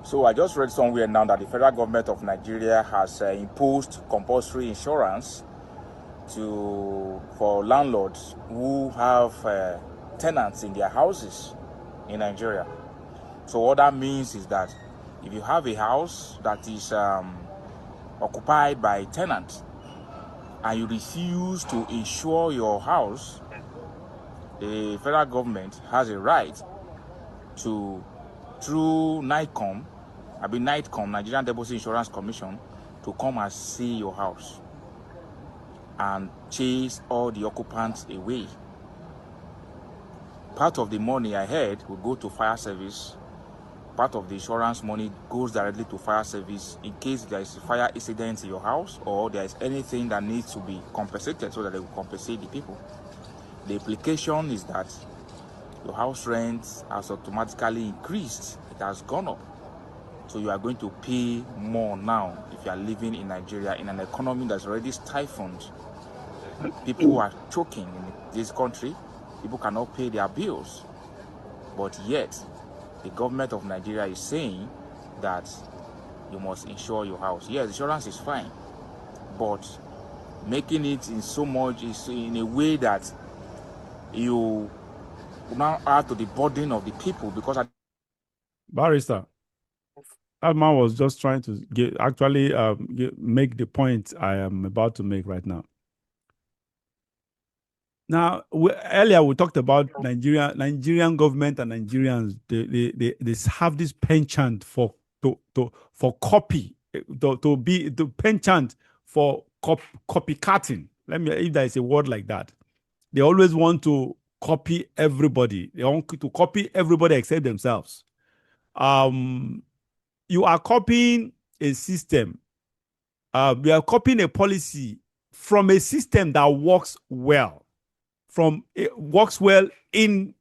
So I just read somewhere now that the federal government of Nigeria has imposed compulsory insurance for landlords who have tenants in their houses in Nigeria. So what that means is that if you have a house that is occupied by tenants and you refuse to insure your house, the federal government has a right to, through NICOM, Nigerian Deposit Insurance Commission, to come and see your house and chase all the occupants away. Part of the money I heard will go to fire service. Part of the insurance money goes directly to fire service in case there is a fire incident in your house or there is anything that needs to be compensated, so that they will compensate the people. The implication is that your house rent has automatically increased. It has gone up. So you are going to pay more now if you are living in Nigeria in an economy that's already stifled. People are choking in this country. People cannot pay their bills. But yet, the government of Nigeria is saying that you must insure your house. Yes, insurance is fine, but making it in so much is in a way that you now add to the burden of the people, because Barrister, that man was just trying to make the point I am about to make right now. Now, earlier we talked about Nigerian government and Nigerians. They have this penchant for copy, penchant for copycatting. If there is a word like that. They always want to copy everybody. They want to copy everybody except themselves. You are copying a system. You are copying a policy from a system that works well. In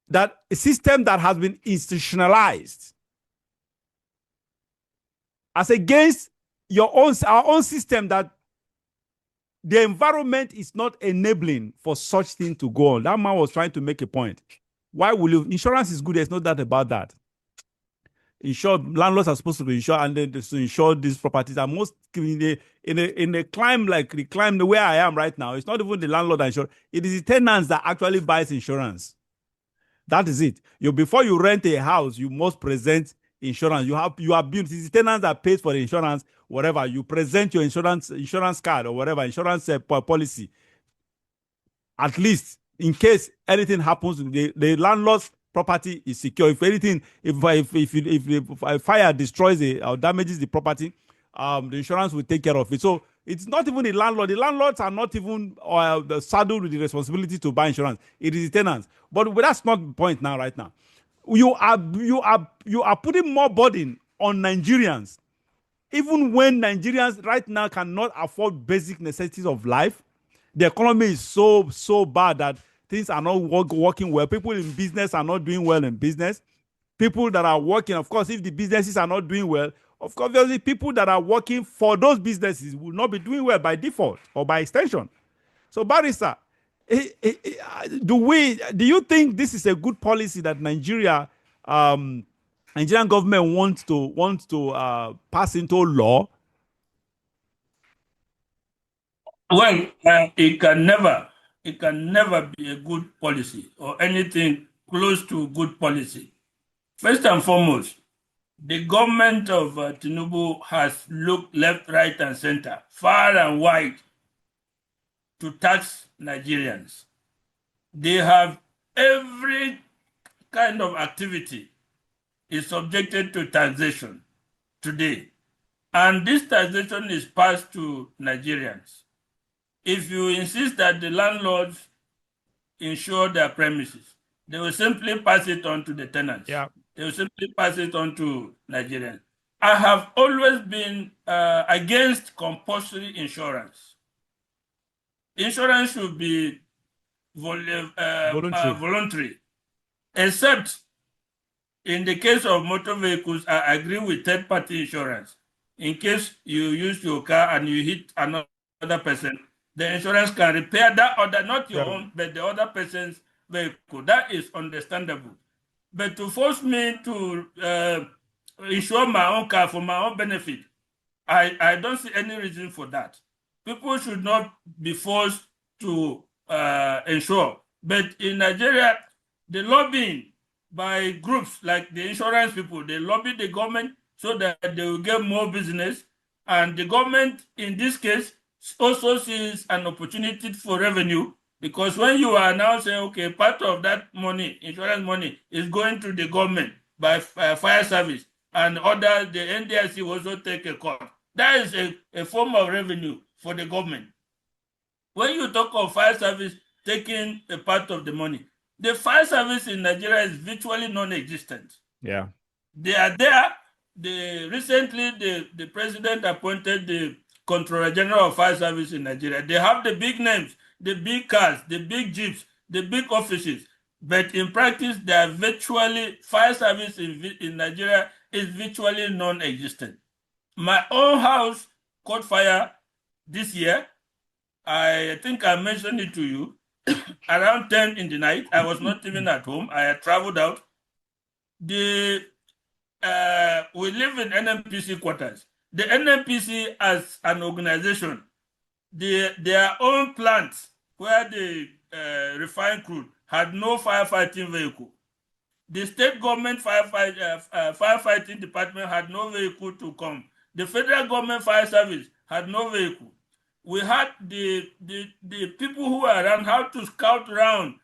that a system that has been institutionalized, as against our own system that the environment is not enabling for such thing to go on. That man was trying to make a point. Why will you? Insurance is good. There's no doubt about that. Landlords are supposed to be insured, and then to insure these properties. And most in a climb like the climb the way I am right now, it's not even the landlord that insures. It is the tenants that actually buys insurance. That is it. Before you rent a house, you must present insurance. You have built. It's the tenants that pays for the insurance. Whatever you present your insurance card or whatever insurance policy. At least in case anything happens, the landlord's property is secure. If anything, if fire destroys or damages the property, the insurance will take care of it. So it's not even the landlord. The landlords are not even saddled with the responsibility to buy insurance. It is the tenants. But that's not the point now. Right now, you are putting more burden on Nigerians, even when Nigerians right now cannot afford basic necessities of life. The economy is so bad that things are not working well. People in business are not doing well in business. People that are working, of course, if the businesses are not doing well, of course, obviously, people that are working for those businesses will not be doing well by default or by extension. So, Barrister, do you think this is a good policy that Nigerian government wants to pass into law? Well, it can never be a good policy or anything close to good policy. First and foremost, the government of Tinubu has looked left, right, and center, far and wide, to tax Nigerians. They have every kind of activity is subjected to taxation today. And this taxation is passed to Nigerians. If you insist that the landlords insure their premises, they will simply pass it on to the tenants. Yeah. They will simply pass it on to Nigerians. I have always been against compulsory insurance. Insurance should be voluntary, except in the case of motor vehicles. I agree with third-party insurance. In case you use your car and you hit another person, the insurance can repair that other, not your own, but the other person's vehicle. That is understandable. But to force me to insure my own car for my own benefit, I don't see any reason for that. People should not be forced to insure. But in Nigeria, the lobbying by groups like the insurance people, they lobby the government so that they will get more business. And the government, in this case, also sees an opportunity for revenue, because when you are now saying, okay, part of that money, insurance money, is going to the government by fire service, and other, the NDIC also take a cut. That is a form of revenue for the government. When you talk of fire service taking a part of the money, the fire service in Nigeria is virtually non-existent. Yeah. They are there. Recently, the president appointed the Controller General of Fire Service in Nigeria. They have the big names, the big cars, the big jeeps, the big offices. But in practice, they are virtually, fire service in Nigeria is virtually non-existent. My own house caught fire this year. I think I mentioned it to you. Around 10 in the night, I was not even at home. I had traveled out. We live in NNPC quarters. The NNPC as an organization, their own plants where they refine crude had no firefighting vehicle. The state government firefighting department had no vehicle to come. The federal government fire service had no vehicle. We had the people who were around how to scout around,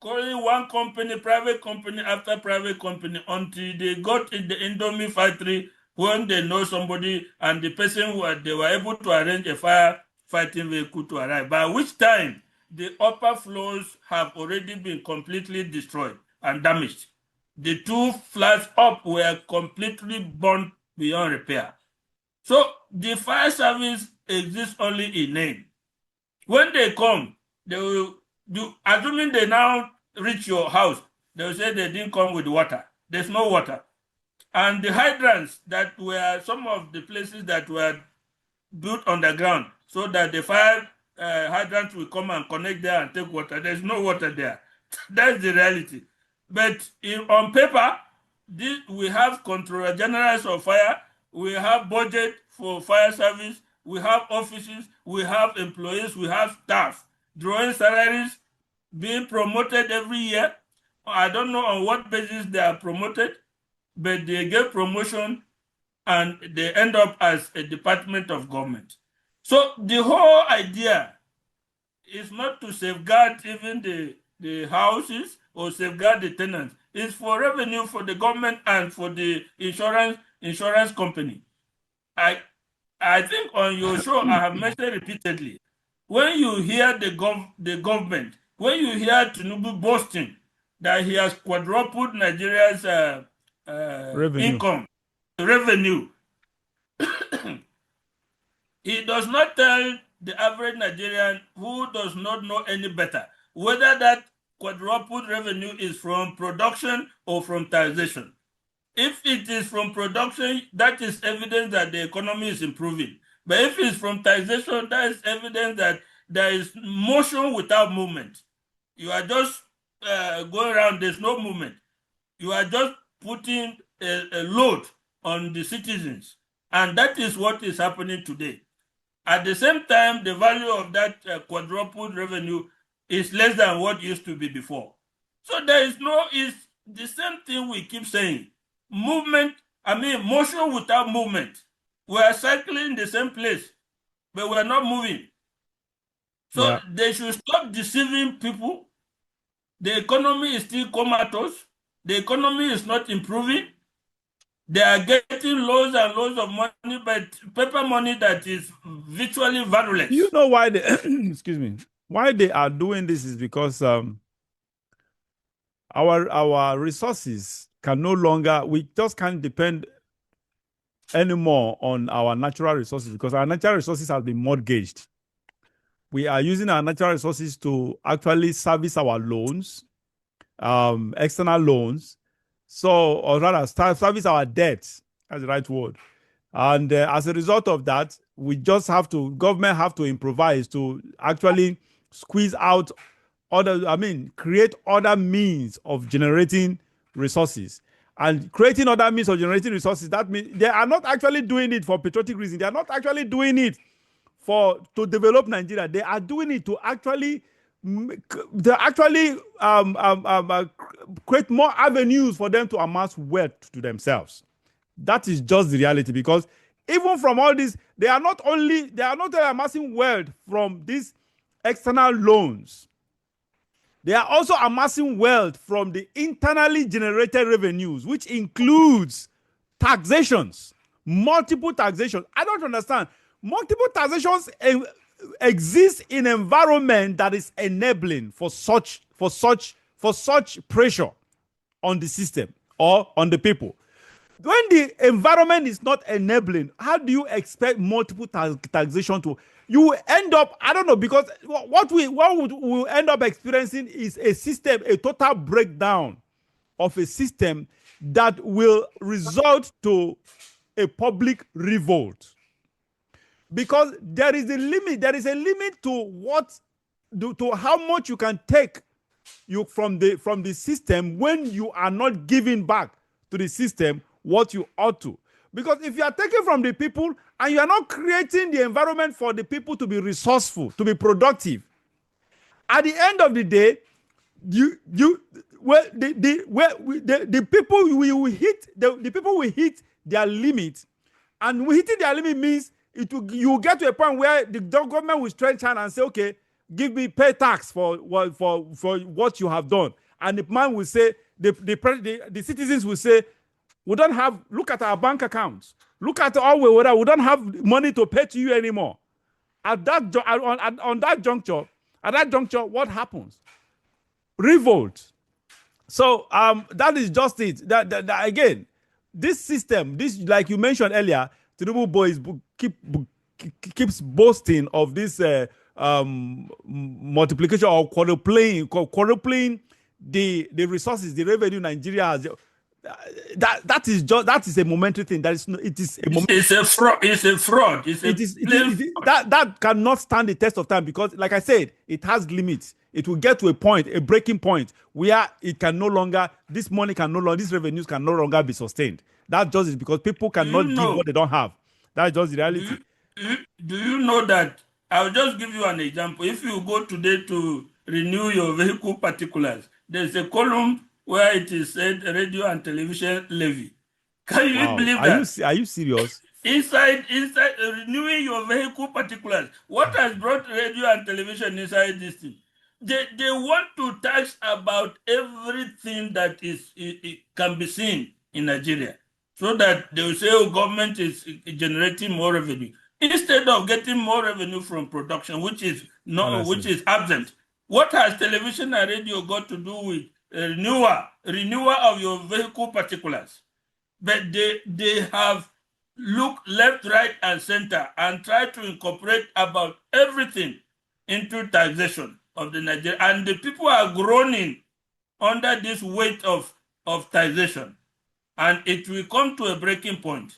calling one company, private company after private company, until they got in the Indomie factory when they know somebody, and the person they were able to arrange a firefighting vehicle to arrive, by which time the upper floors have already been completely destroyed and damaged. The 2 flats up were completely burnt beyond repair. So the fire service exists only in name. When they come, they will do, assuming they now reach your house, they will say they didn't come with water. There's no water. And the hydrants that were some of the places that were built underground so that the fire hydrants will come and connect there and take water. There's no water there. That's the reality. But on paper, we have controller generals of fire, we have budget for fire service, we have offices, we have employees, we have staff, drawing salaries, being promoted every year. I don't know on what basis they are promoted, but they get promotion and they end up as a department of government. So the whole idea is not to safeguard even the houses or safeguard the tenants. It's for revenue for the government and for the insurance company. I think on your show I have mentioned repeatedly, when you hear the government, when you hear Tinubu boasting that he has quadrupled Nigeria's revenue, he does not tell the average Nigerian who does not know any better whether that quadrupled revenue is from production or from taxation. If it is from production, that is evidence that the economy is improving. But if it's from taxation, that is evidence that there is motion without movement. You are just going around, there's no movement. You are just putting a load on the citizens. And that is what is happening today. At the same time, the value of that quadrupled revenue is less than what used to be before. So there is it's the same thing we keep saying. Motion without movement. We are cycling in the same place, but we are not moving. So they should stop deceiving people. The economy is still comatose. The economy is not improving. They are getting loads and loads of money, but paper money that is virtually valueless. You know why they excuse me. Why they are doing this is because our resources can no longer, we just can't depend anymore on our natural resources, because our natural resources have been mortgaged. We are using our natural resources to actually service our loans, external loans. So, or rather, service our debts. That's the right word. And as a result of that, government have to improvise to actually squeeze out create other means of generating resources and creating other means of generating resources. That means they are not actually doing it for patriotic reasons. They are not actually doing it to develop Nigeria. They are doing it to actually create more avenues for them to amass wealth to themselves. That is just the reality, because even from all this, they are not only amassing wealth from these external loans. They are also amassing wealth from the internally generated revenues, which includes taxations, multiple taxations. I don't understand. Multiple taxations exist in an environment that is enabling for such pressure on the system or on the people. When the environment is not enabling, how do you expect multiple taxation to? You will end up, I don't know, because what we'll end up experiencing is a total breakdown of a system that will result to a public revolt. Because there is a limit to how much you can take from the system when you are not giving back to the system what you ought to. Because if you are taking from the people and you are not creating the environment for the people to be resourceful, to be productive, at the end of the day, the people will hit their limit, and hitting their limit means you will get to a point where the government will stretch hand and say, okay, pay tax for what you have done, and the man will say, the citizens will say, we don't have, look at our bank accounts. Look at all we don't have money to pay to you anymore. At that juncture, what happens? Revolt. So that is just it. That again, this system, like you mentioned earlier, Tinubu'S keeps boasting of this multiplication or quadrupling the resources, the revenue Nigeria has. That is a momentary thing. It's a fraud. That cannot stand the test of time, because, like I said, it has limits. It will get to a breaking point where it can no longer, this revenues can no longer be sustained. That just is because people cannot give what they don't have. That's just the reality. Do you know that? I'll just give you an example. If you go today to renew your vehicle particulars, there's a column where it is said radio and television levy. Can you believe that? Are you serious? Inside renewing your vehicle particulars, what has brought radio and television inside this thing? They want to tax about everything that it can be seen in Nigeria, so that they will say, oh, government is generating more revenue, instead of getting more revenue from production, which is absent. What has television and radio got to do with renewal of your vehicle particulars? But they have looked left, right, and center and tried to incorporate about everything into taxation of the Nigerian, and the people are groaning under this weight of taxation, and it will come to a breaking point.